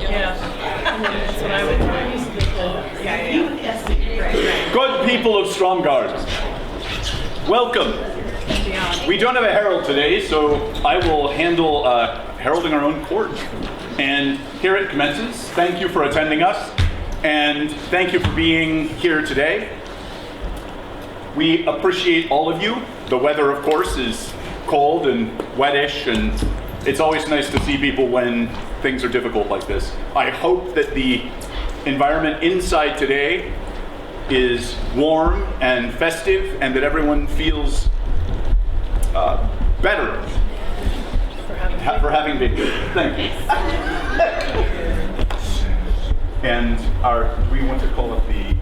Yeah. That's what I would do. Good people of Stromgard, welcome. We don't have a herald today, so I will handle heralding our own court. And here it commences. Thank you for attending us, and thank you for being here today. We appreciate all of you. The weather, of course, is cold and wettish, and it's always nice to see people when things are difficult like this. I hope that the environment inside today is warm and festive, and that everyone feels better for having been here. Thank you. And do we want to call up the...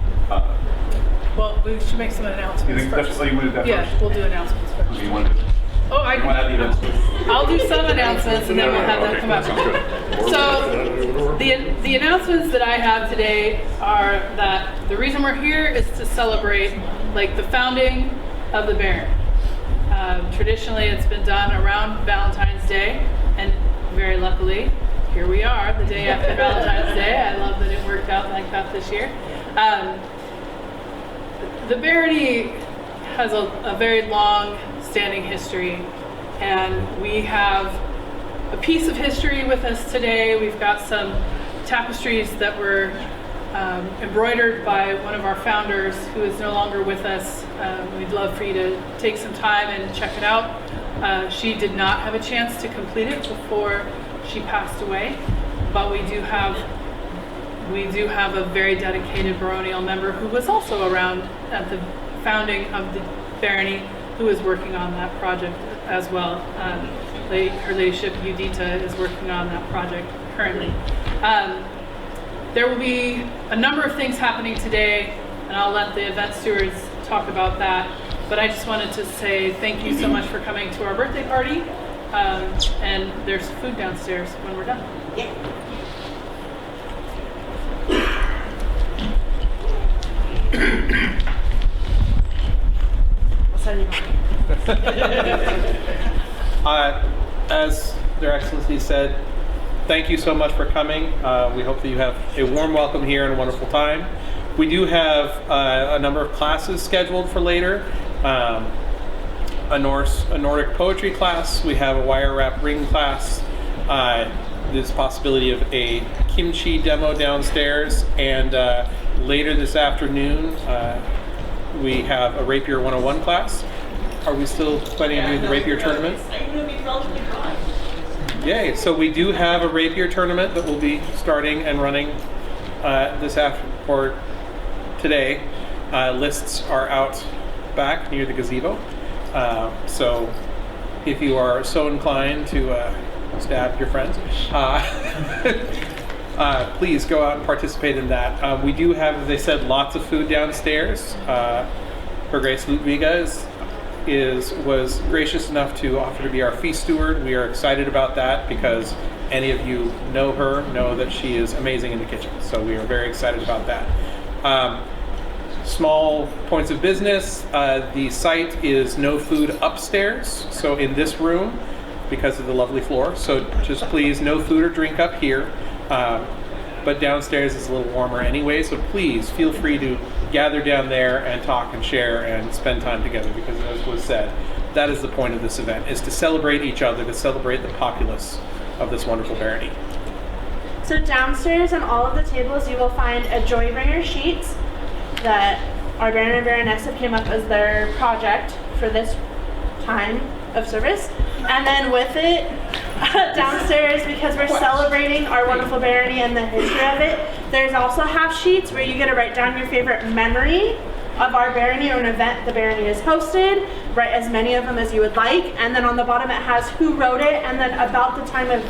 Well, we should make some announcements first. You want to do that Yeah, first? we'll do announcements first. Do you want to do I'll do some announcements, and then we'll have them come up. So the announcements that I have today are that the reason we're here is to celebrate the founding of the Baron. Traditionally, it's been done around Valentine's Day, and very luckily, here we are, the day after Valentine's Day. I love that it worked out like that this year. The barony has a very long-standing history, and we have a piece of history with us today. We've got some tapestries that were embroidered by one of our founders who is no longer with us. We'd love for you to take some time and check it out. She did not have a chance to complete it before she passed away, but we do have a very dedicated baronial member who was also around at the founding of the barony, who is working on that project as well. Her ladyship Judita is working on that project currently. There will be a number of things happening today, and I'll let the event stewards talk about that. But I just wanted to say thank you so much for coming to our birthday party. And there's food downstairs when we're done. Yeah. As Their Excellency said, thank you so much for coming. We hope that you have a warm welcome here and a wonderful time. We do have a number of classes scheduled for later. A Nordic poetry class. We have a wire wrap ring class. There's possibility of a kimchi demo downstairs, and later this afternoon we have a Rapier 101 class. Are we still planning on doing the Rapier tournament? Yay! So we do have a Rapier tournament that will be starting and running this afternoon or today. Lists are out back near the gazebo. So if you are so inclined to stab your friends, please go out and participate in that. We do have, as they said, lots of food downstairs. Her Grace Ludwiga was gracious enough to offer to be our feast steward. We are excited about that because any of you know her, know that she is amazing in the kitchen. So we are very excited about that. Small points of business. The site is no food upstairs, so in this room, because of the lovely floor. So just please, no food or drink up here. But downstairs is a little warmer anyway, so please feel free to gather down there and talk and share and spend time together, because as was said, that is the point of this event, is to celebrate each other, to celebrate the populace of this wonderful barony. So downstairs on all of the tables you will find a Joybringer sheet that our Baron and Baroness have came up as their project for this time of service. And then with it, downstairs, because we're celebrating our wonderful barony and the history of it, there's also half sheets where you get to write down your favorite memory of our barony or an event the barony has hosted. Write as many of them as you would like. And then on the bottom it has who wrote it and then about the time of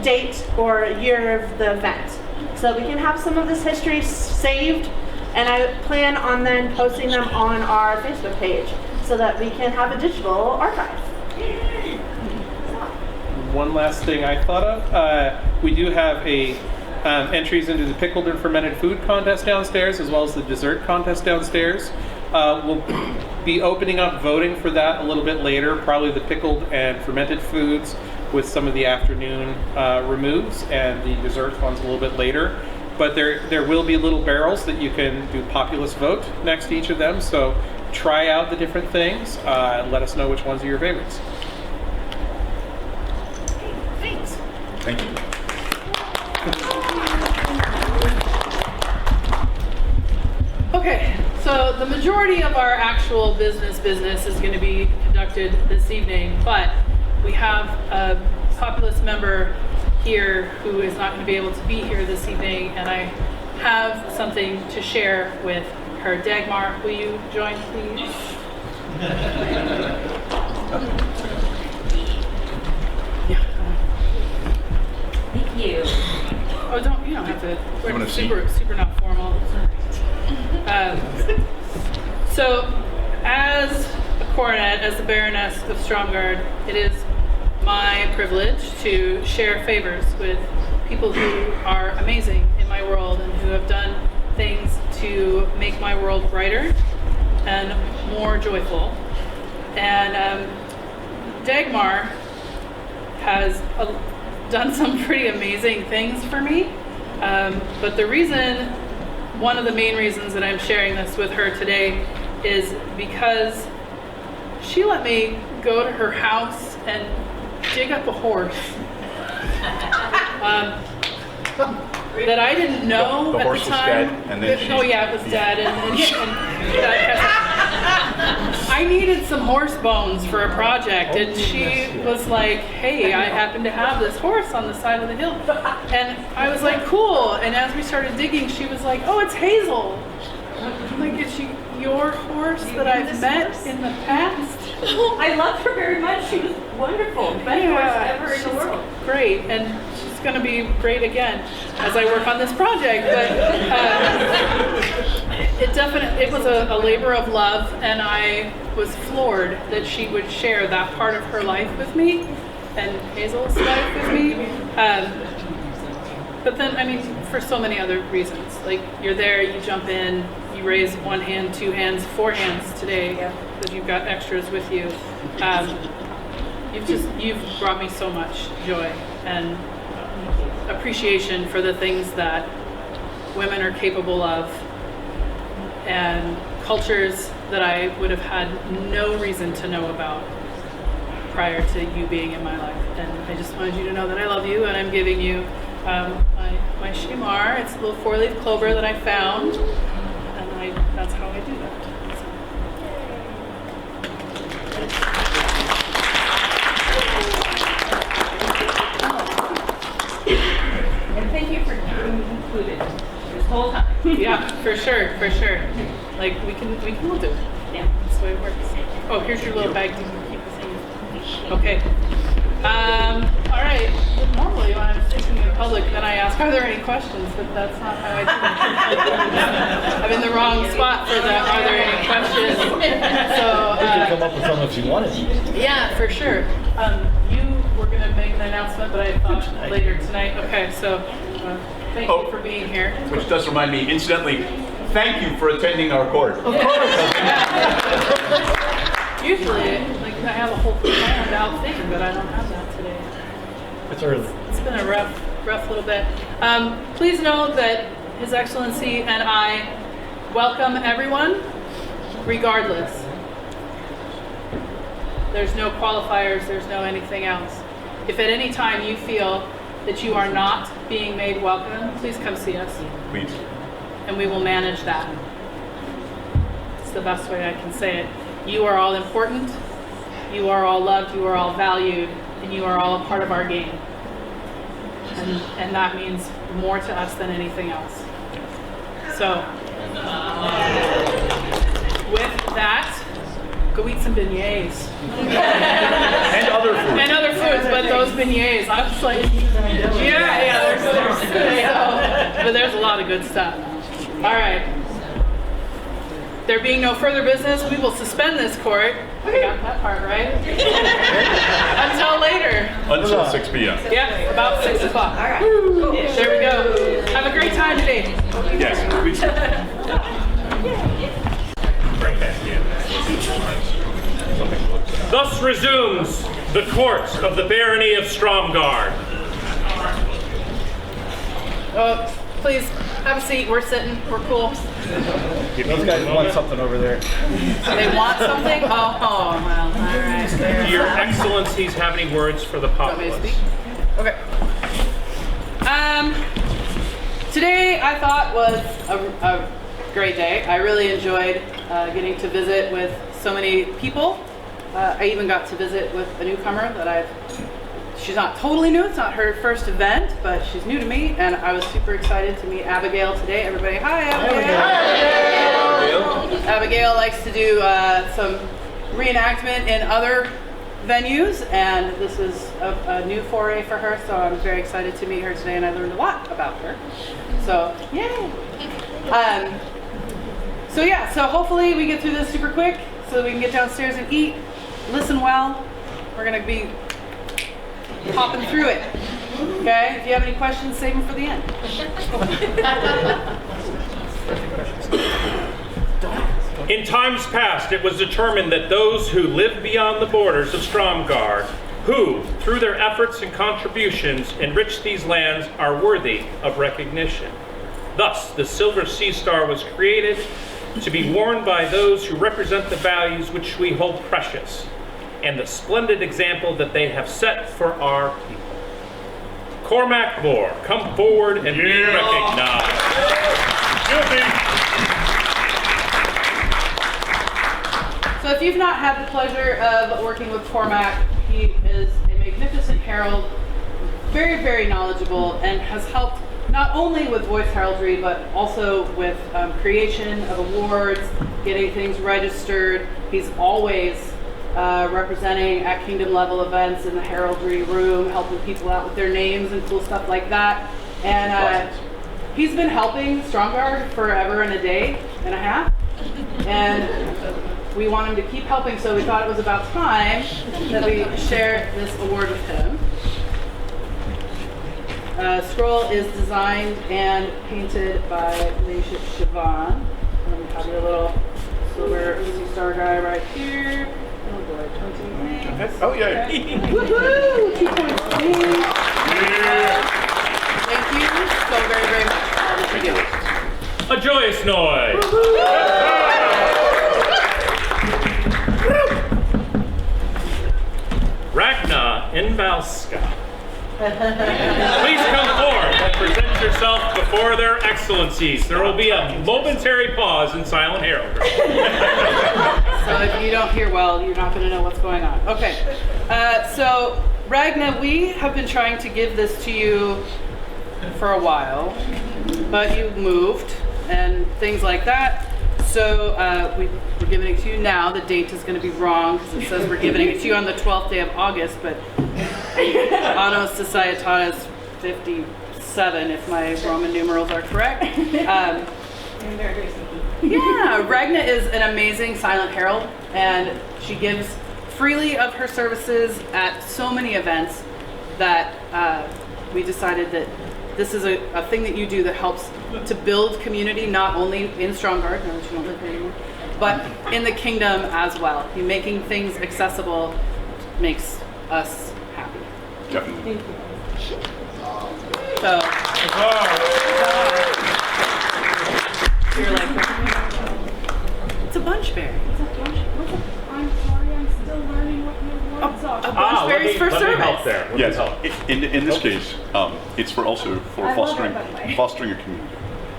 date or year of the event. So we can have some of this history saved, and I plan on then posting them on our Facebook page so that we can have a digital archive. One last thing I thought of, we do have entries into the pickled and fermented food contest downstairs, as well as the dessert contest downstairs. We'll be opening up voting for that a little bit later. Probably the pickled and fermented foods with some of the afternoon removes, and the dessert ones a little bit later. But there will be little barrels that you can do populist vote next to each of them. So try out the different things. Let us know which ones are your favorites. Thanks. Thank you. Okay, so the majority of our actual business is going to be conducted this evening, but we have a populist member here who is not going to be able to be here this evening, and I have something to share with her. Dagmar, will you join, please? Yeah. Thank you. Oh, you don't have to. You want We're a seat? super not formal. So, as a coronet, as the Baroness of Stromgard, it is my privilege to share favors with people who are amazing in my world and who have done things to make my world brighter and more joyful. And Dagmar has done some pretty amazing things for me. But one of the main reasons that I'm sharing this with her today is because she let me go to her house and dig up a horse that I didn't know The at horse the was time. dead, and then Oh yeah, it was dead, and I needed some horse bones for a project, and she was like, "Hey, I happen to have this horse on the side of the hill," and I was like, "Cool." And as we started digging, she was like, "Oh, it's Hazel." I'm like, "Is she your horse that I've met in the past?" I loved her very much. She was wonderful. Best horse ever in the world. Great, and she's going to be great again as I work on this project. But it was a labor of love, and I was floored that she would share that part of her life with me and Hazel's life with me. But then, I mean, for so many other reasons. Like, you're there, you jump in, you raise one hand, two hands, four hands today, because you've got extras with you. You've brought me so much joy and appreciation for the things that women are capable of and cultures that I would have had no reason to know about prior to you being in my life. And I just wanted you to know that I love you, and I'm giving you my shimar. It's a little four-leaf clover that I found, and that's how I do that. And thank you for being included this whole time. Yeah, for sure. Like, we can all do it. Yeah. That's the way it works. Oh, here's your little bag. You can keep this in. Okay. All right. Normally, when I'm speaking in public, then I ask, are there any questions? But that's not how I do it. I'm in the wrong spot for the, are there any questions? So, You could come up with some if you wanted. yeah, for sure. You were going to make an announcement, but I thought later tonight. Okay, so thank you for being here. Which does remind me, incidentally, thank you for attending our court. Of course. Usually, like, I have a whole planned out thing, but I don't have that today. It's early. It's been a rough little bit. Please know that His Excellency and I welcome everyone, regardless. There's no qualifiers, there's no anything else. If at any time you feel that you are not being made welcome, please come see us, Please. and we will manage that. It's the best way I can say it. You are all important, you are all loved, you are all valued, and you are all a part of our game. And that means more to us than anything else. So, with that, go eat some beignets. And other food. And other foods, but those beignets, I was like, yeah, so, but there's a lot of good stuff. All right. There being no further business, we will suspend this court. I got that part right. Until later. Until 6 p.m. Yeah, about 6 o'clock. All right. There we go. Have a great time today. Yes, please. Thus resumes the court of the barony of Stromgard. Oh, please, have a seat. We're sitting. We're cool. Those guys want something over there. They want something? Oh, well, all right. Do your excellencies have any words for the Want me to populace? speak? Okay. Today I thought was a great day. I really enjoyed getting to visit with so many people. I even got to visit with a newcomer that she's not totally new, it's not her first event, but she's new to me, and I was super excited to meet Abigail today. Everybody, hi Abigail! Hi. Abigail likes to do some reenactment in other venues, and this is a new foray for her, so I'm very excited to meet her today, and I learned a lot about her. So, yay! So hopefully we get through this super quick so we can get downstairs and eat, listen well. We're gonna be popping through it. Okay? If you have any questions, save them for the end. In times past, it was determined that those who lived beyond the borders of Stromgard, who, through their efforts and contributions, enriched these lands, are worthy of recognition. Thus, the Silver Sea Star was created to be worn by those who represent the values which we hold precious, and the splendid example that they have set for our people. Cormac Moore, come forward and be recognized. So if you've not had the pleasure of working with Cormac, he is a magnificent herald, very, very knowledgeable, and has helped not only with voice heraldry, but also with creation of awards, getting things registered. He's always representing at kingdom level events in the heraldry room, helping people out with their names and cool stuff like that. And he's been helping Stromgard forever and a day and a half. And we want him to keep helping, so we thought it was about time that we share this award with him. Scroll is designed and painted by Leisha Siobhan. And we have your little silver Sea Star guy right here. Oh boy, 20 points. Oh yeah. Okay. Woohoo! 2 points for me. Thank you so very, very much for all that you do. A joyous noise. Ragna Invalska. Please come forward and present yourself before their excellencies. There will be a momentary pause in silent heraldry. So if you don't hear well, you're not going to know what's going on. Okay. So Ragna, we have been trying to give this to you for a while, but you moved and things like that. So we're giving it to you now. The date is going to be wrong because it says we're giving it to you on the 12th day of August, but Anno Societatis 57, if my Roman numerals are correct. Yeah, Ragna is an amazing silent herald, and she gives freely of her services at so many events that we decided that this is a thing that you do that helps to build community, not only in Stromgard, no, she don't live here anymore, but in the kingdom as well. You making things accessible makes us happy. Definitely. So, you're like, it's a bunchberry. I'm sorry, I'm still learning what your words are. A bunchberry's for let me service. help there. Let me Yes. help. In this case, it's for also for I love fostering it, by the way. fostering a community,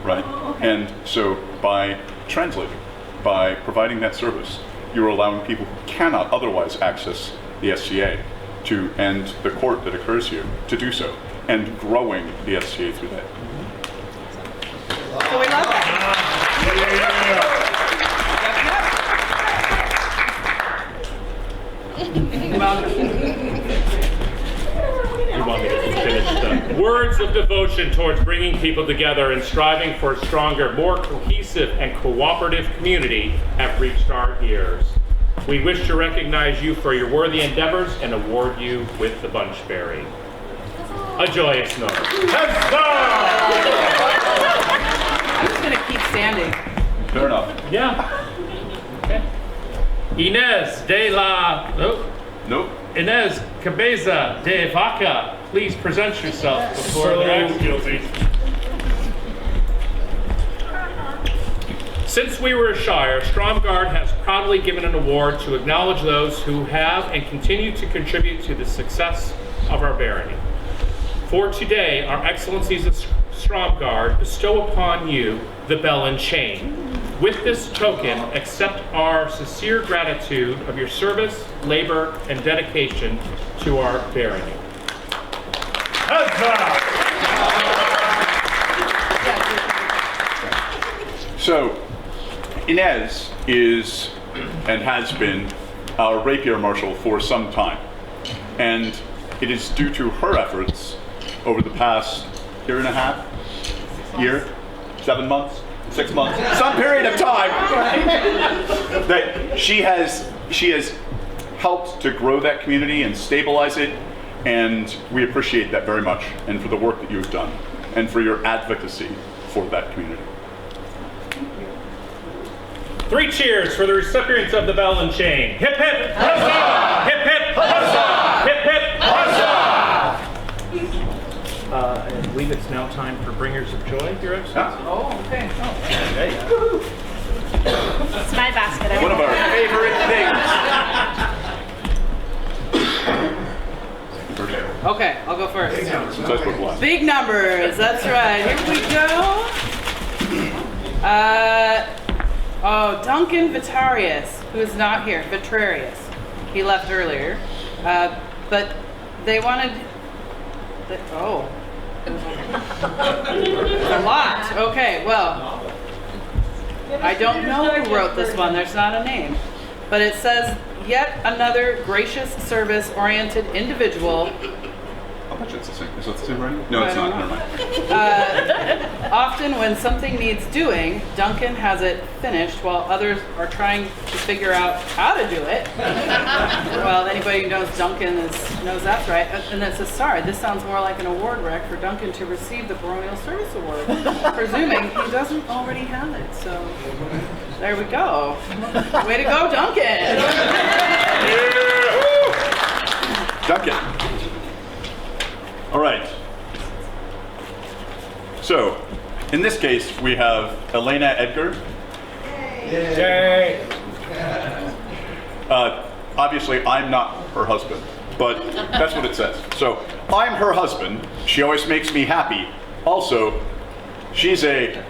right? Oh, okay. And so by translating, by providing that service, you're allowing people who cannot otherwise access the SCA to, and the court that occurs here, to do so, and growing the SCA through that. So we love that. You want me to finish the words of devotion towards bringing people together and striving for a stronger, more cohesive and cooperative community have reached our ears. We wish to recognize you for your worthy endeavors and award you with the Bunchberry. A joyous note. I'm just going to keep standing. Fair enough. Yeah. Okay. Inez de la... Oh. Nope. Inez Cabeza de Vaca, please present yourself before the next guilty. Since we were a shire, Stromgard has proudly given an award to acknowledge those who have and continue to contribute to the success of our barony. For today, our excellencies of Stromgard bestow upon you the bell and chain. With this token, accept our sincere gratitude of your service, labor, and dedication to our barony. So, Inez is and has been our rapier marshal for some time. And it is due to her efforts over the past year and a half, 7 months, 6 months, some period of time, that she has helped to grow that community and stabilize it. And we appreciate that very much, and for the work that you've done, and for your advocacy for that community. 3 cheers for the recipients of the bell and chain. Hip hip huzzah! Hip hip huzzah! Hip hip huzzah! I believe it's now time for Bringers of Joy, Your Excellency. Oh, okay. It's my basket. One of our favorite things. Okay, I'll go first. Since I spoke last. Big numbers, that's right. Here we go. Duncan Vitarius, who is not here, Vitrarius. He left earlier. But they wanted, it was a lot. Okay, well, I don't know who wrote this one. There's not a name. But it says, yet another gracious service-oriented individual. How much is the same? Is that the same writing? No, it's not. Never mind. Often when something needs doing, Duncan has it finished while others are trying to figure out how to do it. Well, anybody who knows Duncan knows that's right. And it says, sorry, this sounds more like an award rec for Duncan to receive the Baronial Service Award, presuming he doesn't already have it. So there we go. Way to go, Duncan! Duncan. All right. So, in this case, we have Elena Edgar. Yay! Obviously, I'm not her husband, but that's what it says. So, I'm her husband. She always makes me happy. Also, she's a,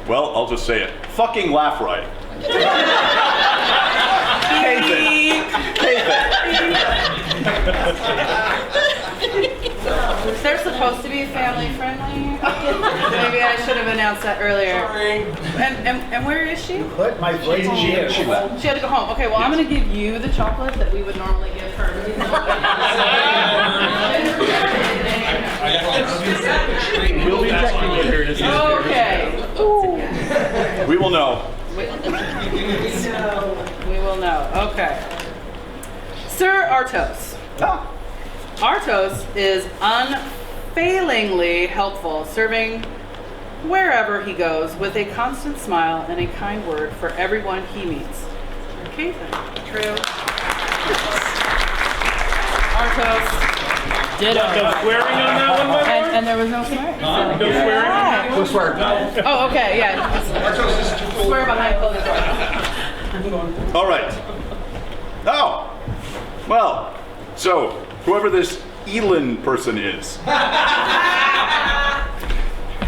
well, I'll just say it, fucking laugh riot. They're supposed to be family friendly. Maybe I should have announced that earlier. Sorry. And where is she? Put my foot in jail. She had to go home. Okay, well, I'm going to give you the chocolate that we would normally give her. We'll be checking you here to see. Okay. We will know. We will know. Okay. Sir Artos. Artos is unfailingly helpful, serving wherever he goes with a constant smile and a kind word for everyone he meets. Okay, true. Artos. Ditto. No swearing on that one, my lord? And there was no swearing. No swearing? Go swear. Oh, okay, yeah. Swear behind closed doors. All right. Oh, well, so whoever this Elin person is,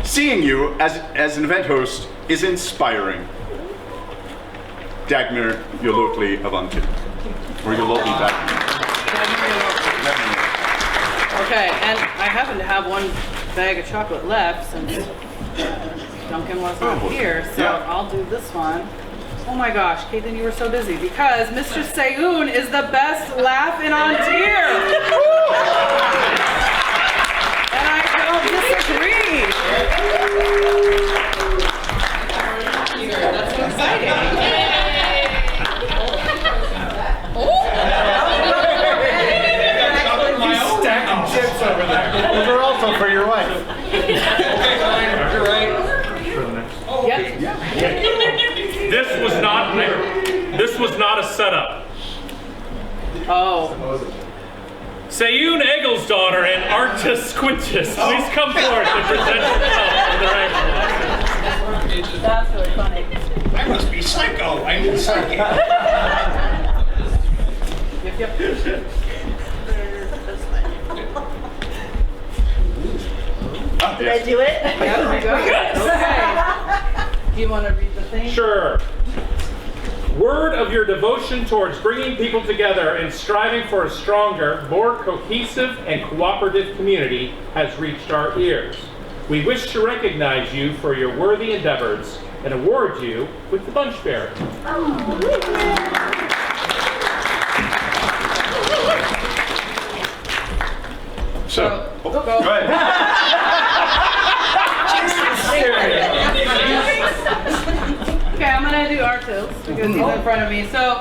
seeing you as an event host is inspiring. Dagmar Yolotli Avanti. Or Yolotli Dagmar. Okay, and I happen to have one bag of chocolate left since Duncan wasn't here, so Yeah. I'll do this one. Oh my gosh, Caitlin, you were so busy because Mr. Seyoun is the best laugh in Ontario. And I don't disagree. That's so exciting. Stacking chips over there. Those are also for your wife. You're right. Yep. This was not a setup. Oh. Sayun Egglesdaughter and Arctus Quintus, please come forward and present yourself for their excellency. That's really funny. I must be psycho. I need psychic. Yep. Did I do it? Yeah, we go. Okay. Do you want to read the thing? Sure. Word of your devotion towards bringing people together and striving for a stronger, more cohesive, and cooperative community has reached our ears. We wish to recognize you for your worthy endeavors and award you with the Bunch Bear. So, Go. go ahead. Okay, I'm gonna do Arctos because he's in front of me. So,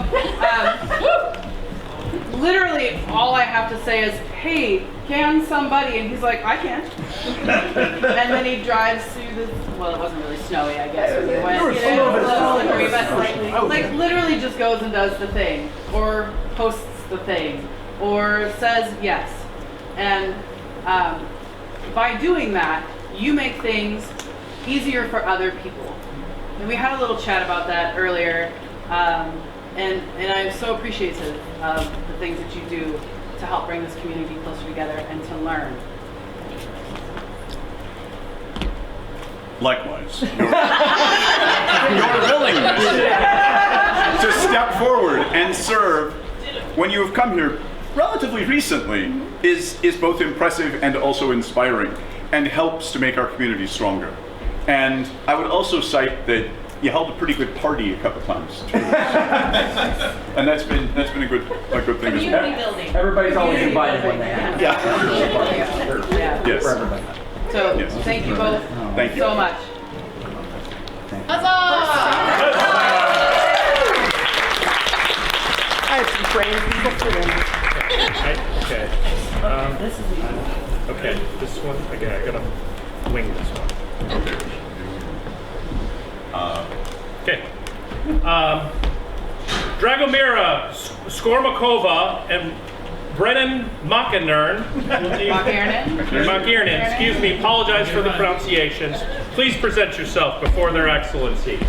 literally, all I have to say is, "Hey, can somebody?" And he's like, "I can." And then he drives through the. Well, it wasn't really snowy, I guess. When we went, you know, a little slippery, but like literally just goes and does the thing, or posts the thing, or says yes. And by doing that, you make things easier for other people. And we had a little chat about that earlier, and I'm so appreciative of the things that you do to help bring this community closer together and to learn. Likewise, your willingness to step forward and serve when you have come here relatively recently is both impressive and also inspiring, and helps to make our community stronger. And I would also cite that you held a pretty good party a couple times too. And that's been a good thing as well. Building. Everybody's always invited when they have. Yeah. Yes. For everybody. So Yes. thank you both Thank you. so much. I have some brand people for them. Okay. Okay, this one, again, I gotta wing this one. Okay. Dragomira Skormakova and Brennan Makirnen, excuse me, apologize for the pronunciations. Please present yourself before their excellencies.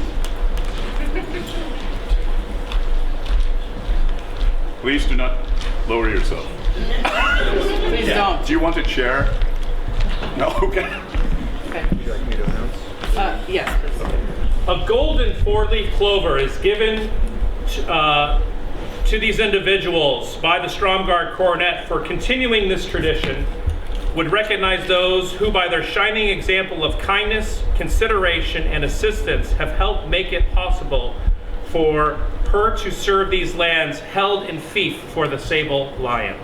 Please do not lower yourself. Please don't. Do you want a chair? No? Okay. Okay. Yes, please. A golden four-leaf clover is given to these individuals by the Stromgard Coronet for continuing this tradition. Would recognize those who, by their shining example of kindness, consideration, and assistance, have helped make it possible for her to serve these lands held in fief for the sable lion.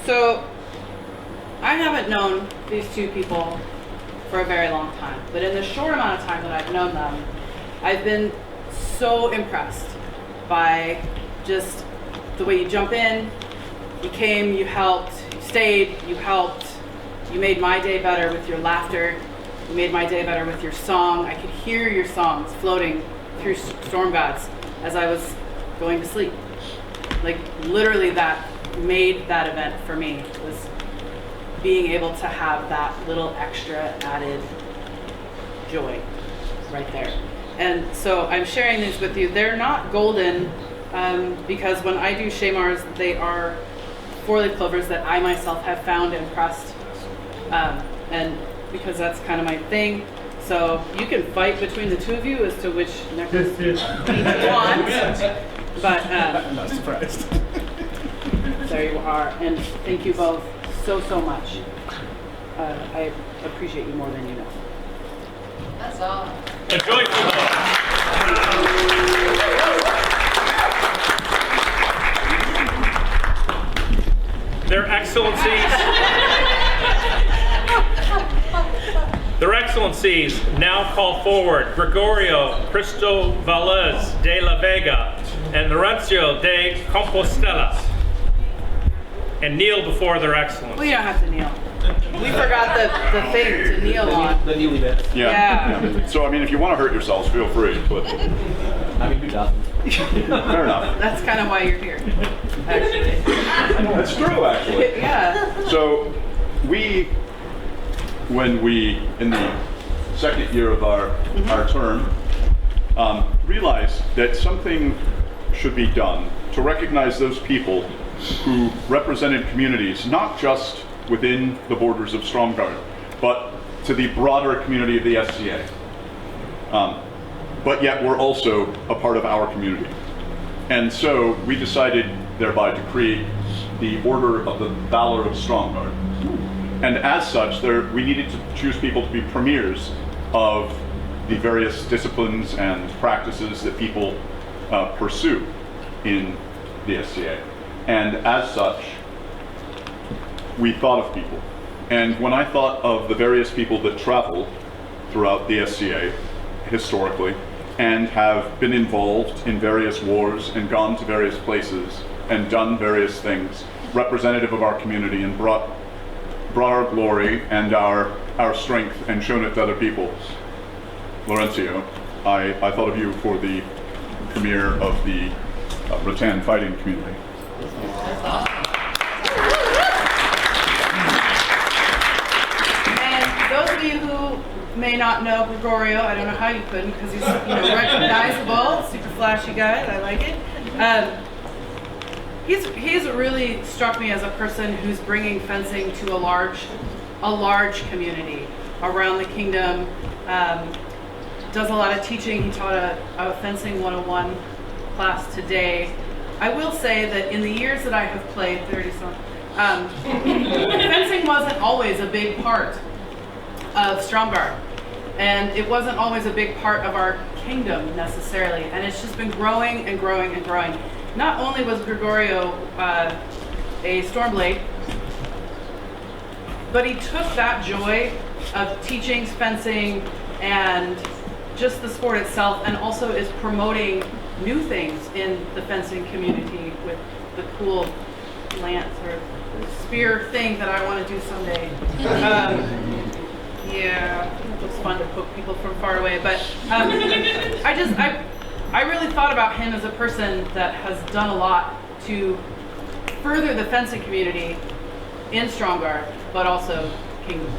So, I haven't known these two people for a very long time, but in the short amount of time that I've known them, I've been so impressed by just the way you jump in, you came, you helped, you stayed, you helped, you made my day better with your laughter, you made my day better with your song. I could hear your songs floating through Stromgard as I was going to sleep. Like literally that made that event for me, was being able to have that little extra added joy right there. And so I'm sharing these with you. They're not golden because when I do Shamars, they are four-leaf clovers that I myself have found and pressed, and because that's kind of my thing. So you can fight between the two of you as to which necklace you want, but I'm not surprised. there you are, and thank you both so much. I appreciate you more than you know. That's all. A joyful Their Excellencies now call forward Gregorio Cristovalles de la Vega and Lorenzo de Compostela and kneel before their Excellencies. Well, you don't have to kneel. We forgot the thing to kneel on. The kneeling bit. Yeah. So, I mean, if you want to hurt yourselves, feel free. But I mean, who doesn't? fair enough. That's kind of why you're here, actually. That's true, actually. Yeah. So when we, in the second year of our term, realized that something should be done to recognize those people who represented communities, not just within the borders of Stromgard, but to the broader community of the SCA. But yet we're also a part of our community. And so we decided thereby to create the Order of the Valor of Stromgard. And as such, we needed to choose people to be premiers of the various disciplines and practices that people pursue in the SCA. And as such, we thought of people. And when I thought of the various people that travel throughout the SCA historically and have been involved in various wars and gone to various places and done various things representative of our community and brought our glory and our strength and shown it to other people, Laurencio, I thought of you for the premier of the Rattan fighting community. And those of you who may not know Gregorio, I don't know how you couldn't, because he's recognizable, super flashy guy. I like it. He's really struck me as a person who's bringing fencing to a large community around the kingdom. Does a lot of teaching. He taught a fencing 101 class today. I will say that in the years that I have played, 30-some, fencing wasn't always a big part of Stromgard, and it wasn't always a big part of our kingdom necessarily, and it's just been growing and growing and growing. Not only was Gregorio a Stormblade, but he took that joy of teaching fencing and just the sport itself, and also is promoting new things in the fencing community with the cool lance or spear thing that I want to do someday. Yeah, it looks fun to poke people from far away, but I really thought about him as a person that has done a lot to further the fencing community in Stromgard, but also Kingdom.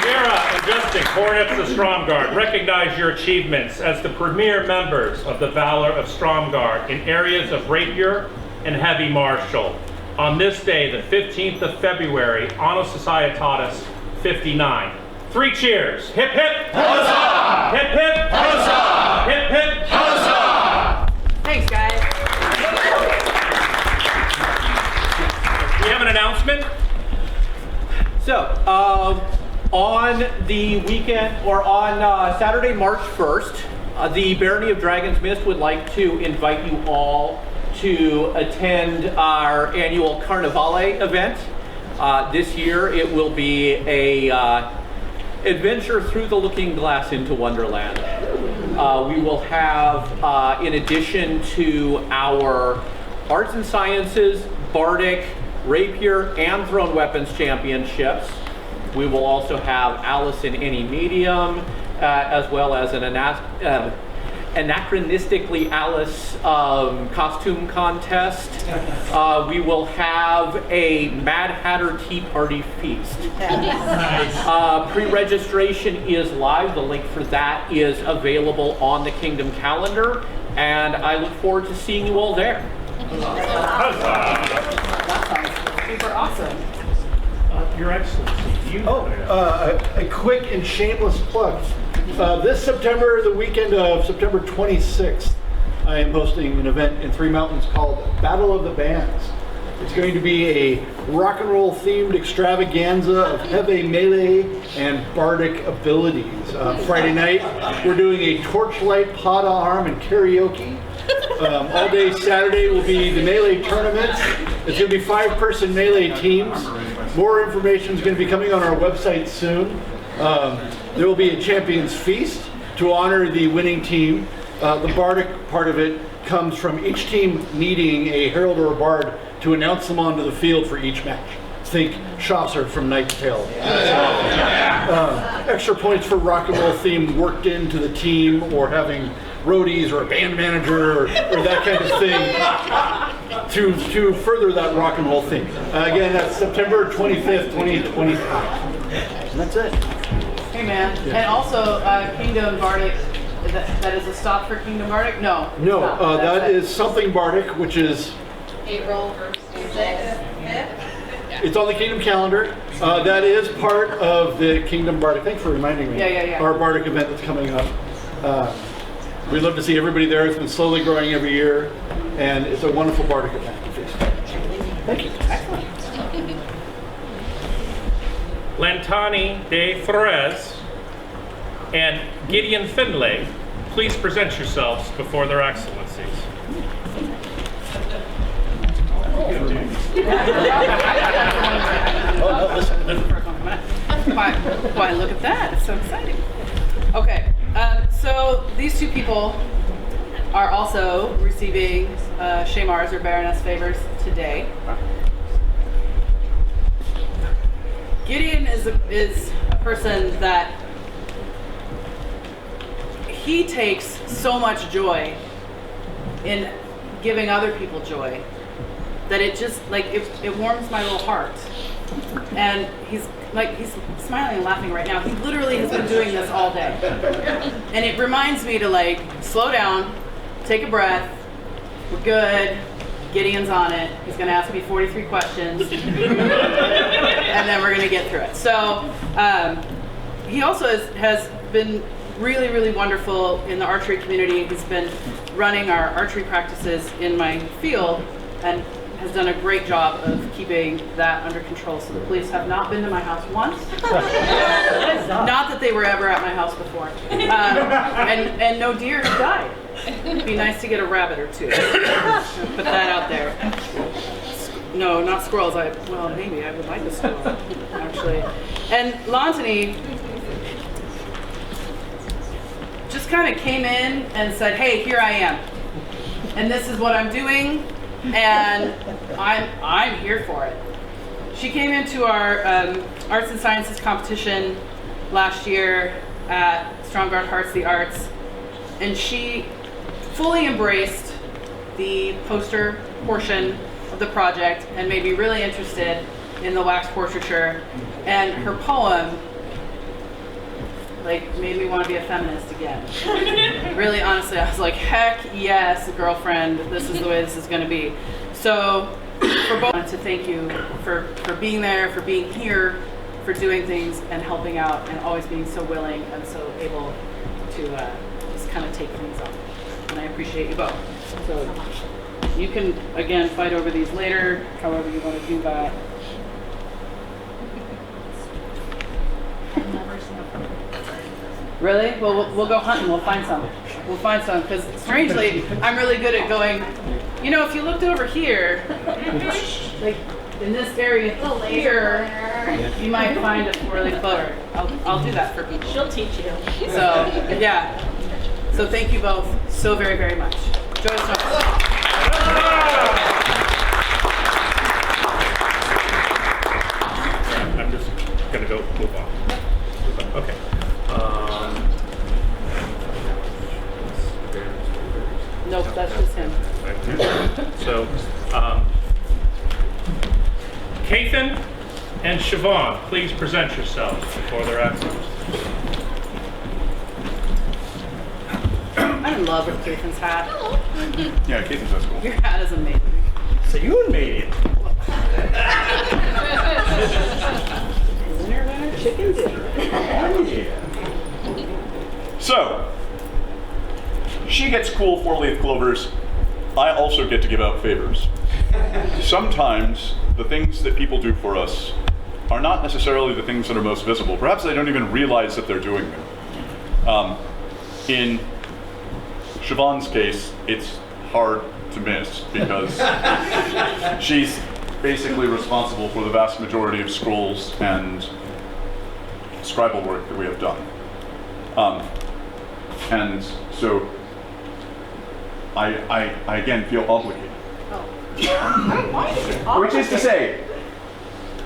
Vera and Justin, Cornets of Stromgard, recognize your achievements as the premier members of the Valor of Stromgard in areas of Rapier and Heavy Martial. On this day, the 15th of February, Anno Societatis 59. 3 cheers. Hip hip! Huzzah! Hip hip! Huzzah! Hip hip! Huzzah! Thanks, guys. We have an announcement. So, on the weekend, or on Saturday, March 1st, the Barony of Dragon's Mist would like to invite you all to attend our annual Carnivale event. This year it will be a adventure through the looking glass into Wonderland. We will have, in addition to our arts and sciences, bardic, rapier, and thrown weapons championships, we will also have Alice in any medium, as well as an anachronistically Alice costume contest. We will have a Mad Hatter Tea Party feast. Pre-registration is live. The link for that is available on the Kingdom calendar, and I look forward to seeing you all there. Super awesome. Your Excellency, you a quick and shameless plug. This September, the weekend of September 26th, I am hosting an event in Three Mountains called Battle of the Bands. It's going to be a rock and roll themed extravaganza of heavy melee and bardic abilities. Friday night, we're doing a torchlight, pot of arm, and karaoke. All day Saturday will be the melee tournaments. It's going to be 5-person melee teams. More information is going to be coming on our website soon. There will be a champions feast to honor the winning team. The bardic part of it comes from each team needing a herald or a bard to announce them onto the field for each match. Think Chaucer from Knight's Tale. Extra points for rock and roll theme worked into the team, or having roadies or a band manager or that kind of thing to further that rock and roll thing. Again, that's September 25th, 2025. And that's it. Hey man, and also Kingdom Bardic, that is a stop for Kingdom Bardic? No. No, it's not. that is something Bardic, which is April 6th. it's on the Kingdom calendar. That is part of the Kingdom Bardic. Thanks for reminding me. Yeah. Our Bardic event that's coming up. We'd love to see everybody there. It's been slowly growing every year, and it's a wonderful Bardic event. Thank you. Excellent. Lantani de Flores and Gideon Finlay, please present yourselves before their excellencies. Why, look at that. It's so exciting. Okay, so these two people are also receiving Shamar's or Baroness favors today. Gideon is a person that he takes so much joy in giving other people joy that it just it warms my little heart. And he's smiling and laughing right now. He literally has been doing this all day. And it reminds me to slow down, take a breath. We're good. Gideon's on it. He's going to ask me 43 questions. And then we're going to get through it. So he also has been really, really wonderful in the archery community. He's been running our archery practices in my field and has done a great job of keeping that under control. So the police have not been to my house once. Not that they were ever at my house before. And no deer have died. It'd be nice to get a rabbit or two. Put that out there. No, not squirrels. Well, maybe I would like a squirrel, actually. And Lantani just kind of came in and said, hey, here I am. And this is what I'm doing. And I'm here for it. She came into our arts and sciences competition last year at Stromgard Hearts the Arts, and she fully embraced the poster portion of the project and made me really interested in the wax portraiture. And her poem made me want to be a feminist again. Really, honestly, I was like, heck yes, girlfriend, this is the way this is going to be. So, for both, I wanted to thank you for being there, for being here, for doing things and helping out, and always being so willing and so able to just kind of take things on. And I appreciate you both. So, you can, again, fight over these later, however you want to do that. Really? Well, we'll go hunting. We'll find some. We'll find some. Because strangely, I'm really good at going, if you looked over here, in this area here, you might find a four-leaf clover. I'll do that for people. She'll teach you. So, yeah. So thank you both so very, very much. Joy I'm just going to go move on. Okay. Nope, that's just him. So, Kathan and Siobhan, please present yourselves before their excellencies. I'm in love with Kathan's hat. Yeah, Casey's that's cool. Your hat is amazing. So you made it. Winner, winner, chicken dinner. So, she gets cool four-leaf clovers. I also get to give out favors. Sometimes the things that people do for us are not necessarily the things that are most visible. Perhaps they don't even realize that they're doing them. In Siobhan's case, it's hard to miss because she's basically responsible for the vast majority of scrolls and scribal work that we have done. And so I again feel obligated. Which is to say,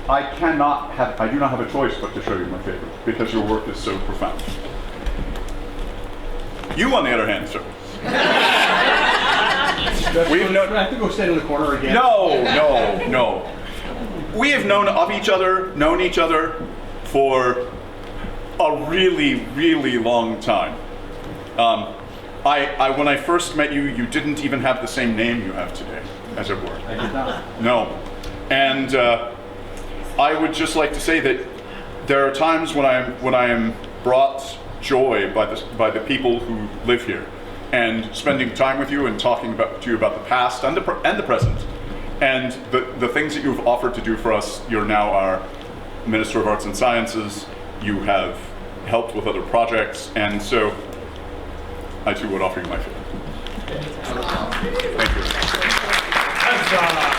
I do not have a choice but to show you my favor because your work is so profound. You, on the other hand, sir, We've known. I have to go stand in the corner again. No. We have known each other for a really, really long time. When I first met you, you didn't even have the same name you have today, as it were. I did not. No. And I would just like to say that there are times when I am brought joy by the people who live here, and spending time with you and talking to you about the past and the present, and the things that you've offered to do for us. You're now our Minister of Arts and Sciences. You have helped with other projects, and so I too would offer you my favor. Thank you.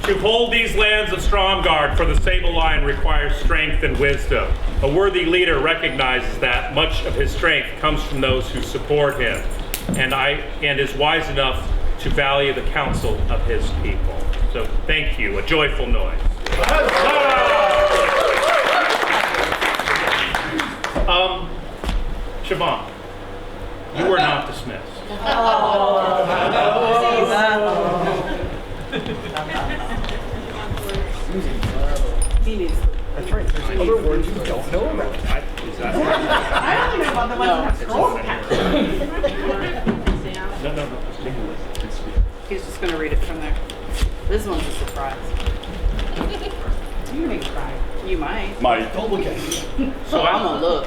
To hold these lands of Stromgard for the Sable Line requires strength and wisdom. A worthy leader recognizes that much of his strength comes from those who support him, and is wise enough to value the counsel of his people. So thank you. A joyful noise. Siobhan, you were not dismissed. That's right. There's other words you don't know about. I only know about the ones that have scrolls. No. He's just going to read it from there. This one's a surprise. You may cry. You might. Don't look at me. So I'm going to look.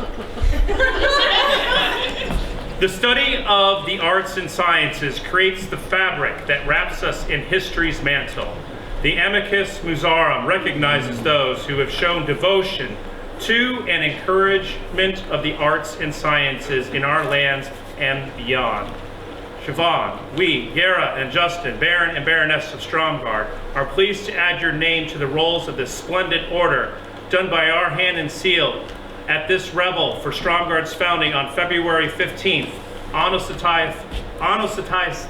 The study of the arts and sciences creates the fabric that wraps us in history's mantle. The Amicus Musarum recognizes those who have shown devotion to and encouragement of the arts and sciences in our lands and beyond. Siobhan, we, Gara and Justin, Baron and Baroness of Stromgard, are pleased to add your name to the rolls of this splendid order done by our hand and seal at this Revel for Stromgard's founding on February 15th. Anno Satiatis,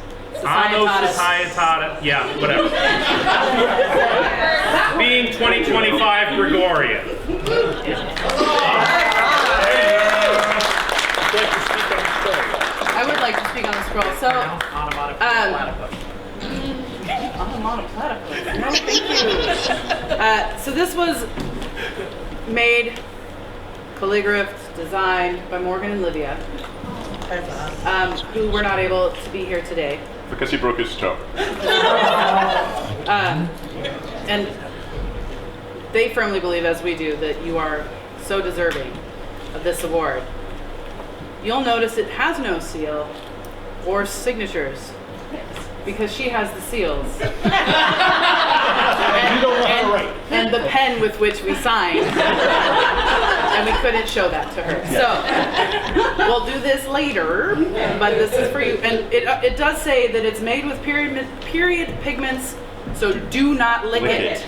yeah, whatever. Being 2025 Gregorian. I would like to speak on the scroll. So, onomatopoeia. No, thank you. So this was made, calligraphed, designed by Morgan and Livia, who were not able to be here today. Because he broke his toe. And they firmly believe, as we do, that you are so deserving of this award. You'll notice it has no seal or signatures because she has the seals. And the pen with which we signed. And we couldn't show that to her. So we'll do this later, but this is for you. And it does say that it's made with period pigments, so do not lick it.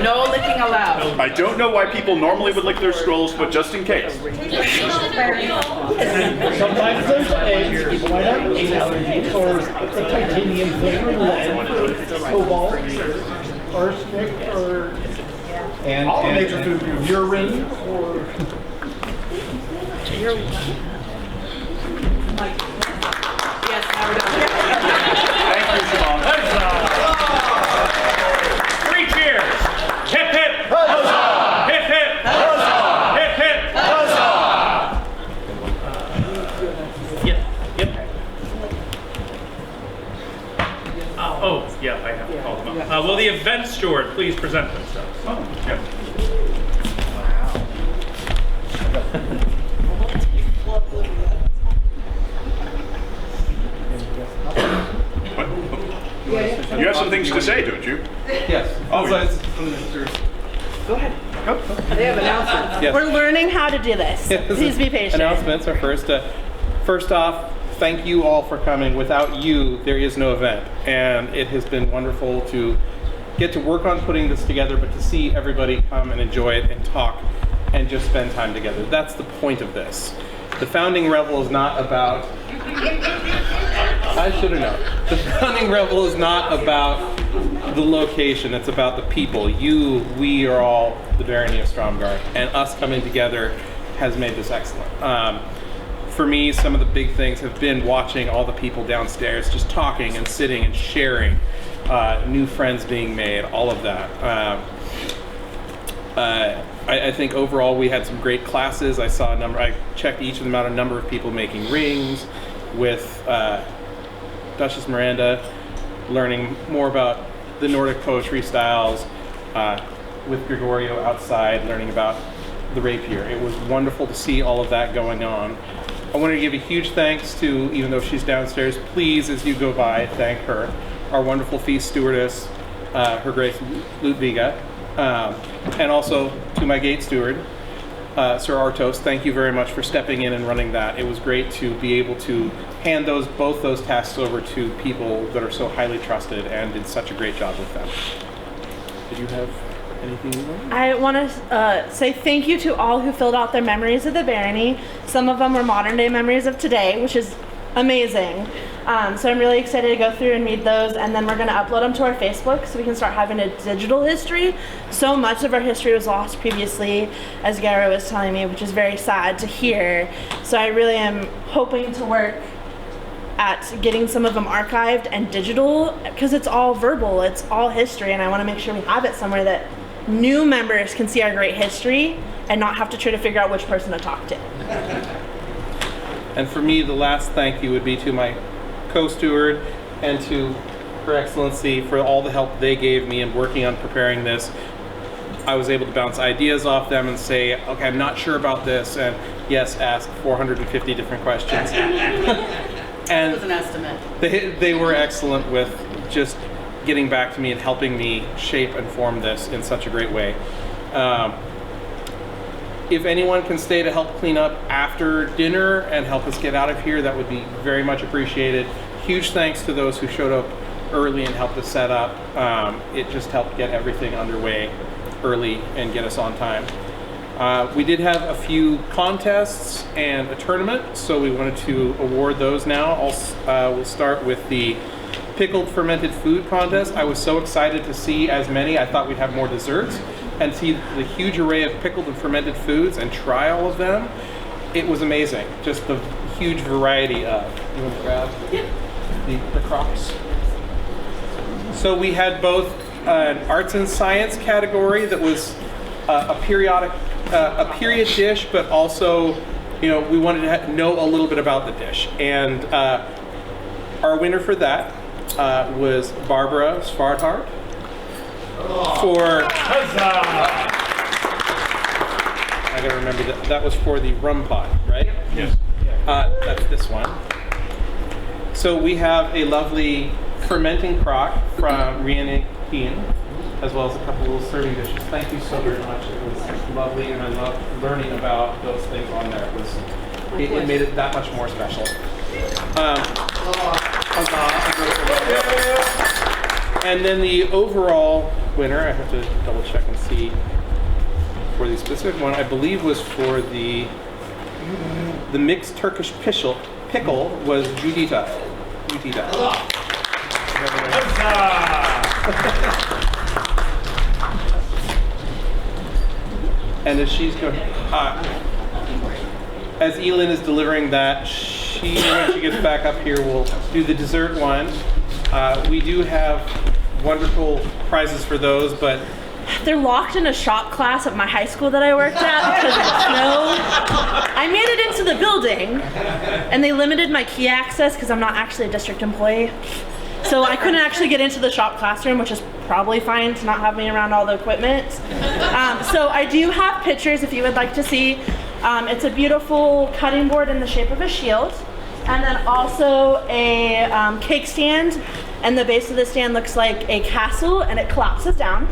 No licking allowed. I don't know why people normally would lick their scrolls, but just in case. Sometimes there's eggs, people might have egg allergies, or a titanium thing, or lead, cobalt, arsenic, or all major food, urine, or... Yes, now we're done. Thank you, Siobhan. Three cheers. Hip hip. Huzzah. Hip hip. Huzzah. Hip hip. Huzzah. Yep. Yeah, I have to call them up. Will the event steward please present themselves? Yeah. You have some things to say, don't you? Yes. Oh, yeah. Go ahead. They have announcements. Yes. We're learning how to do this. Please be patient. Announcements are first. First off, thank you all for coming. Without you, there is no event. And it has been wonderful to get to work on putting this together, but to see everybody come and enjoy it and talk and just spend time together. That's the point of this. The founding Revel is not about I should have known. The founding Revel is not about the location, it's about the people. We are all the barony of Stromgard, and us coming together has made this excellent. For me, some of the big things have been watching all the people downstairs just talking and sitting and sharing, new friends being made, all of that. I think overall we had some great classes. I checked each of them out, a number of people making rings with Duchess Miranda, learning more about the Nordic poetry styles, with Gregorio outside, learning about the rapier. It was wonderful to see all of that going on. I want to give a huge thanks to, even though she's downstairs, please, as you go by, thank her, our wonderful feast stewardess, Her Grace Ludviga, and also to my gate steward, Sir Artos. Thank you very much for stepping in and running that. It was great to be able to hand both those tasks over to people that are so highly trusted and did such a great job with them. Did you have anything you want? I want to say thank you to all who filled out their memories of the barony. Some of them were modern day memories of today, which is amazing. So I'm really excited to go through and read those, and then we're going to upload them to our Facebook so we can start having a digital history. So much of our history was lost previously, as Gara was telling me, which is very sad to hear. So I really am hoping to work at getting some of them archived and digital, because it's all verbal, it's all history, and I want to make sure we have it somewhere that new members can see our great history and not have to try to figure out which person to talk to. And for me, the last thank you would be to my co-steward and to Her Excellency for all the help they gave me in working on preparing this. I was able to bounce ideas off them and say, okay, I'm not sure about this, and yes, ask 450 different questions. And It was an estimate. they were excellent with just getting back to me and helping me shape and form this in such a great way. If anyone can stay to help clean up after dinner and help us get out of here, that would be very much appreciated. Huge thanks to those who showed up early and helped us set up. It just helped get everything underway early and get us on time. We did have a few contests and a tournament, so we wanted to award those now. We'll start with the pickled fermented food contest. I was so excited to see as many. I thought we'd have more desserts, and see the huge array of pickled and fermented foods and try all of them. It was amazing. Just the huge variety of. You want to grab the crops? So we had both an arts and science category that was a period dish, but also, we wanted to know a little bit about the dish. And our winner for that was Barbara Svarthart. I gotta remember that was for the rum pot, right? Yes. That's this one. So we have a lovely fermenting crock from Rhiannon Keane, as well as a couple little serving dishes. Thank you so very much. It was lovely, and I loved learning about those things on there. It made it that much more special. And then the overall winner, I have to double check and see for the specific one, I believe was for the mixed Turkish pickle was Judita. And as she's going, as Elin is delivering that, when she gets back up here, will do the dessert one. We do have wonderful prizes for those, but They're locked in a shop class at my high school that I worked at because of snow. I made it into the building, and they limited my key access because I'm not actually a district employee. So I couldn't actually get into the shop classroom, which is probably fine to not have me around all the equipment. So I do have pictures if you would like to see. It's a beautiful cutting board in the shape of a shield, and then also a cake stand, and the base of the stand looks like a castle, and it collapses down.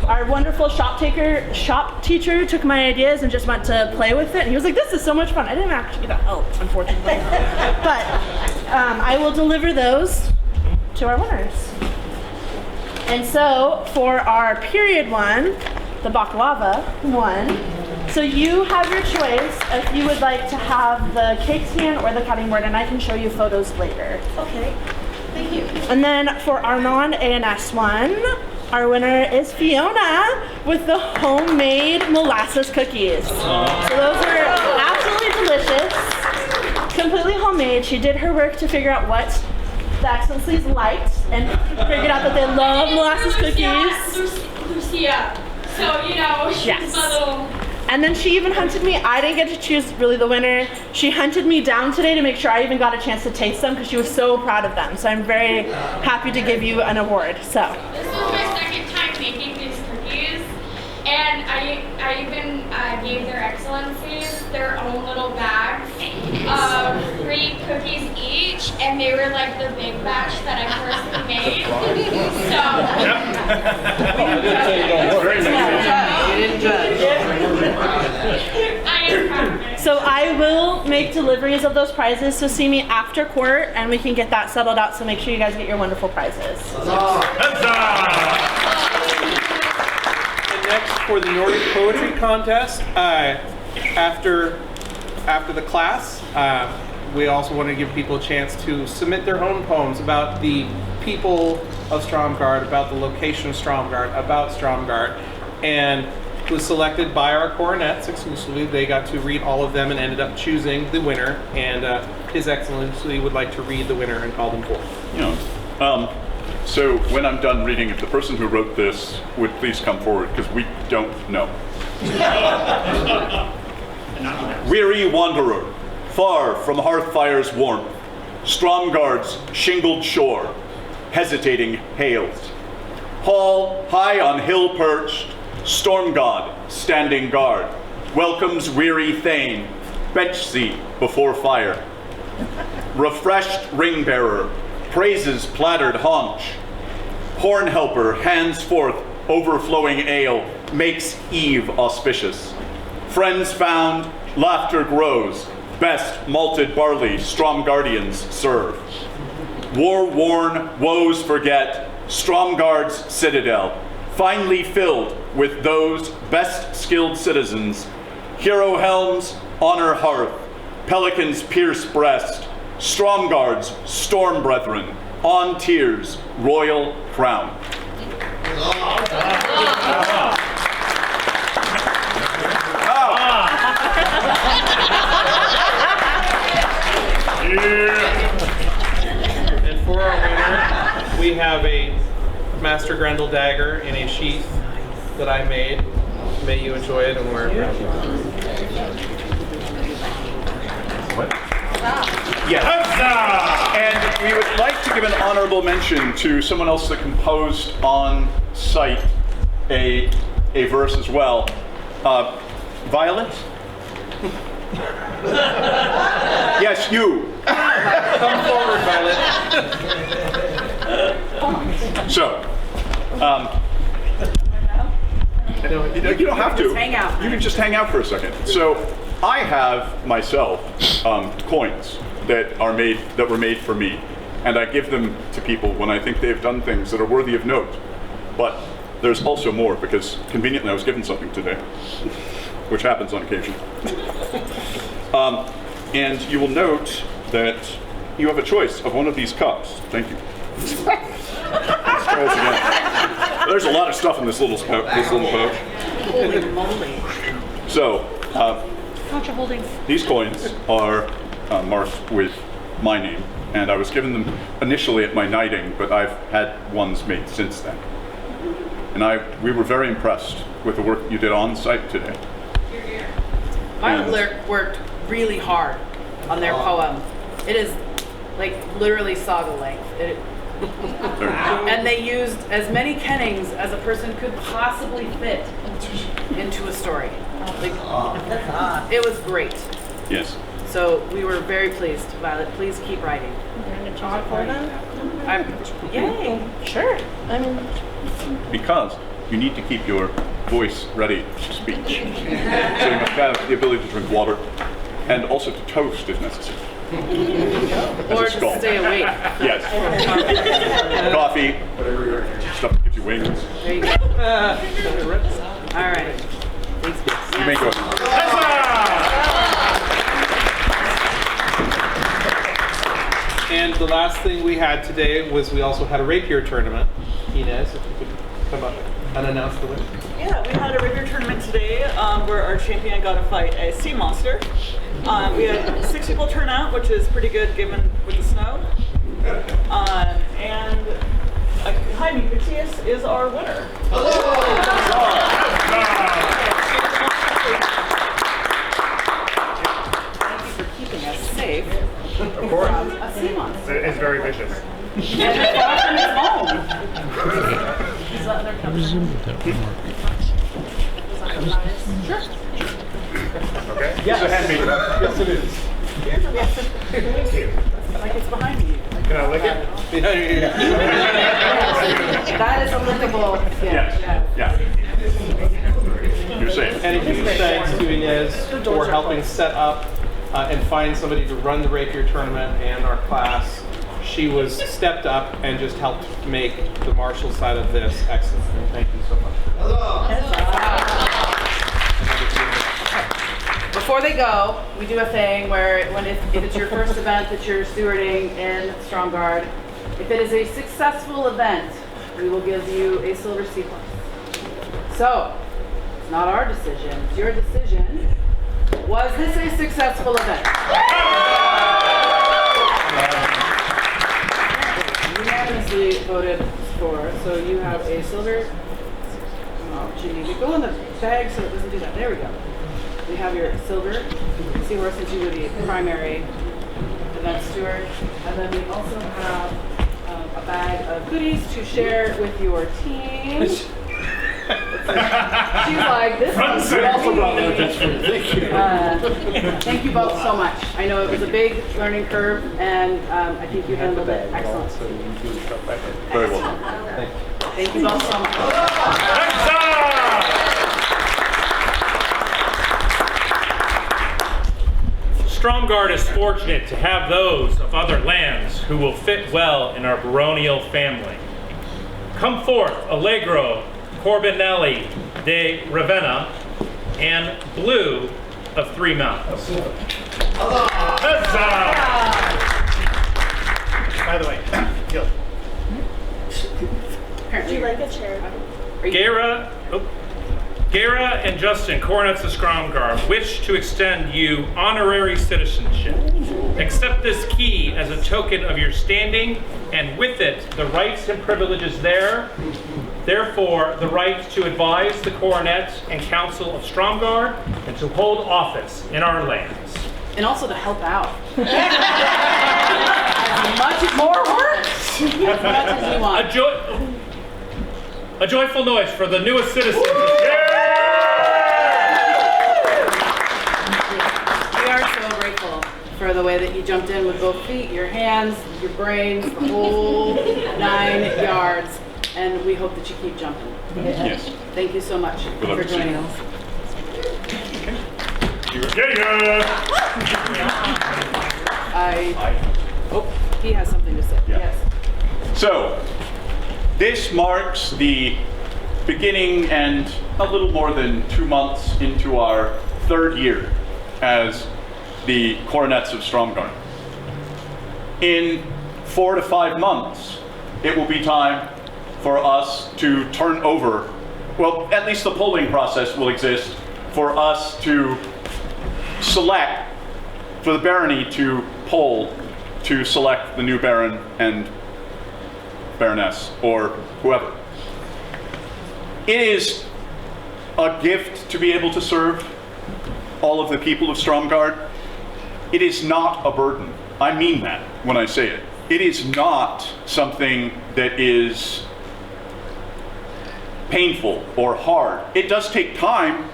Our wonderful shop teacher took my ideas and just went to play with it, and he was like, "This is so much fun." I didn't actually get that help, unfortunately. But I will deliver those to our winners. And so for our period one, the baklava one, So you have your choice if you would like to have the cake stand or the cutting board, and I can show you photos later. Okay, thank you. And then for our non-ANS one, our winner is Fiona with the homemade molasses cookies. So those are absolutely delicious, completely homemade. She did her work to figure out what the Excellencies liked and figured out that they love molasses cookies. Lucia. So, you know, she's Yes. a little... And then she even hunted me. I didn't get to choose really the winner. She hunted me down today to make sure I even got a chance to taste them because she was so proud of them. So I'm very happy to give you an award. So. This is my second time making these cookies, and I even gave their excellencies their own little bags of 3 cookies each, and they were like the big batch that I personally made. You didn't judge. I am proud of it. So I will make deliveries of those prizes. So see me after court, and we can get that settled out. So make sure you guys get your wonderful prizes. And next for the Nordic Poetry Contest, after the class, we also want to give people a chance to submit their own poems about the people of Stromgard, about the location of Stromgard, about Stromgard, and it was selected by our coronets exclusively. They got to read all of them and ended up choosing the winner, and His Excellency would like to read the winner and call them forth. So when I'm done reading, if the person who wrote this would please come forward, because we don't know. Weary wanderer, far from hearth fire's warmth, Stromgard's shingled shore, hesitating hails. Hall, high on hill perched, storm god, standing guard, welcomes weary thane, bench seat before fire. Refreshed ring bearer, praises plattered haunch. Horn helper hands forth overflowing ale, makes eve auspicious. Friends found, laughter grows, best malted barley Stromgardians serve. War-worn, woes forget, Stromgard's citadel, finely filled with those best skilled citizens. Hero helms, honor hearth, pelicans pierce breast, Stromgard's storm brethren, on tears, royal crown. And for our winner, we have a Master Grendel dagger in a sheath that I made. May you enjoy it and wear it proudly. Yes. And we would like to give an honorable mention to someone else that composed on site a verse as well. Violet? Yes, you. Come forward, Violet. So, you don't have to. Just hang out. You can just hang out for a second. So, I have myself coins that were made for me, and I give them to people when I think they've done things that are worthy of note. But there's also more, because conveniently I was given something today, which happens on occasion. And you will note that you have a choice of one of these cups. Thank you. Let's try this again. There's a lot of stuff in this little pouch. Holy moly. So, these coins are marked with my name, and I was given them initially at my knighting, but I've had ones made since then. And we were very impressed with the work you did on site today. Violet worked really hard on their poem. It is like literally saga length. And they used as many kennings as a person could possibly fit into a story. It was great. Yes. So we were very pleased. Violet, please keep writing. Yay. Sure. I mean, Because you need to keep your voice ready to speak. So you must have the ability to drink water, and also to toast if necessary. Or As a skull. to stay awake. Yes. Coffee, stuff that gives you wings. There you go. All right. Thanks. You may may join. And the last thing we had today was we also had a rapier tournament. Inez, if you could come up and announce the winner. Yeah, we had a rapier tournament today where our champion got to fight a sea monster. We had 6 people turn out, which is pretty good given with the snow. And behind me, Matthias is our winner. Thank you for keeping us safe Of course. from a sea monster. It's very vicious. And far from his home. He's letting her come. Okay? Yes, a handmade. Yes, it is. Like it's behind you. Can I lick it? That is a lickable. Yes. Yeah. You're safe. And a huge thanks to Inez for helping set up and find somebody to run the rapier tournament and our class. She was stepped up and just helped make the martial side of this excellent. And thank you so much. Before they go, we do a thing where if it's your first event that you're stewarding in Stromgard, if it is a successful event, we will give you a silver sequence. So, it's not our decision, it's your decision. Was this a successful event? Unanimously voted for, so you have a silver. Oh, you need to go in the bag so it doesn't do that. There we go. We have your silver seahorse since you were the primary event steward. And then we also have a bag of goodies to share with your team. She's like, this one's for me. Thank you both so much. I know it was a big learning curve, and I think you handled it excellently. Very well. Thank you both so much. Stromgard is fortunate to have those of other lands who will fit well in our baronial family. Come forth, Allegro, Corbinelli, de Ravenna, and Blue of 3 Mountains. Huzzah! By the way, Gil. Would you like a chair? Gera and Justin, Coronets of Stromgard, wish to extend you honorary citizenship. Accept this key as a token of your standing, and with it, the rights and privileges there. Therefore, the right to advise the Coronet and Council of Stromgard and to hold office in our lands. And also to help out. As much more work, as much as you want. A joyful noise for the newest citizens. We are so grateful for the way that you jumped in with both feet, your hands, your brains, the whole 9 yards. And we hope that you keep jumping. Yes. Thank you so much for joining us. He has something to say. Yeah. Yes. So, this marks the beginning and a little more than 2 months into our 3rd year as the Coronets of Stromgard. In 4 to 5 months, it will be time for us to turn over, well, at least the polling process will exist for us to select, for the barony to poll to select the new baron and baroness, or whoever. It is a gift to be able to serve all of the people of Stromgard. It is not a burden. I mean that when I say it. It is not something that is painful or hard. It does take time,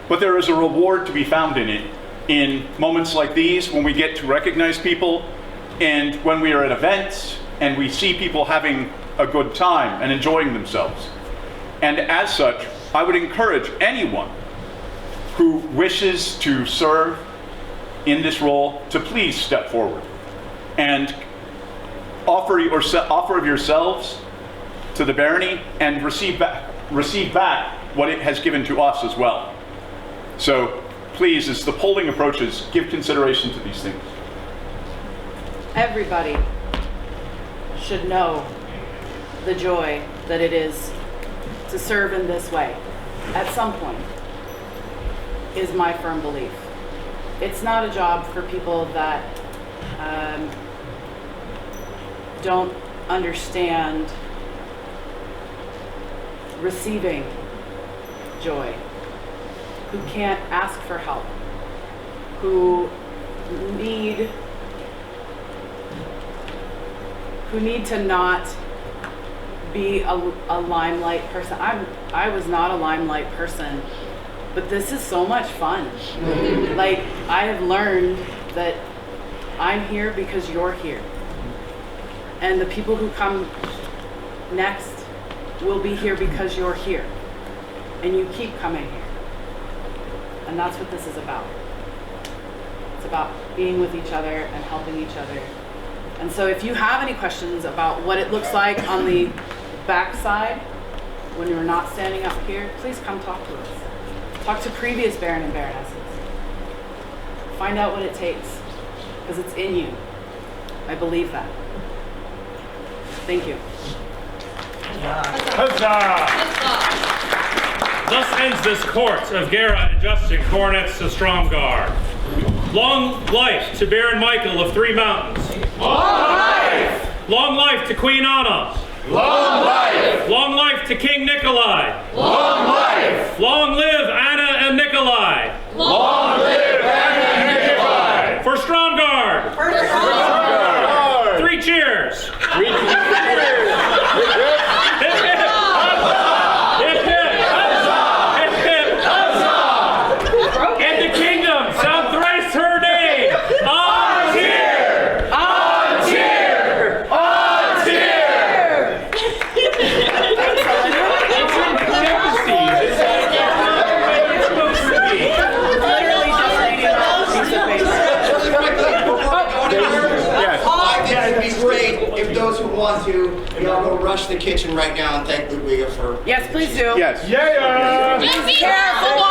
but there is a reward to be found in it in moments like these when we get to recognize people and when we are at events and we see people having a good time and enjoying themselves. And as such, I would encourage anyone who wishes to serve in this role to please step forward and offer of yourselves to the barony and receive back what it has given to us as well. So please, as the polling approaches, give consideration to these things. Everybody should know the joy that it is to serve in this way at some point, is my firm belief. It's not a job for people that don't understand receiving joy, who can't ask for help, who need to not be a limelight person. I was not a limelight person, but this is so much fun. Like, I have learned that I'm here because you're here. And the people who come next will be here because you're here. And you keep coming here. And that's what this is about. It's about being with each other and helping each other. And so if you have any questions about what it looks like on the back side when you're not standing up here, please come talk to us. Talk to previous Baron and Baronesses. Find out what it takes, because it's in you. I believe that. Thank you. Huzzah! Thus ends this court of Gera and Justin, coronets to Stromgard. Long life to Baron Michael of Three Mountains. Long life! Long life to Queen Anna. Long life! Long life to King Nikolai. Long life! Long live Anna and Nikolai. Long live Anna and Nikolai! For Stromgard. For Stromgard! 3 cheers. 3 cheers! Hip, hip. Hip, hip. Hip, hip. And the kingdom shall thrice her name. On cheer! On cheer! On cheer! If those who want to, we all go rush the kitchen right now and thank Ludwig for. Yes, please do. Yes. Yeah! Be careful.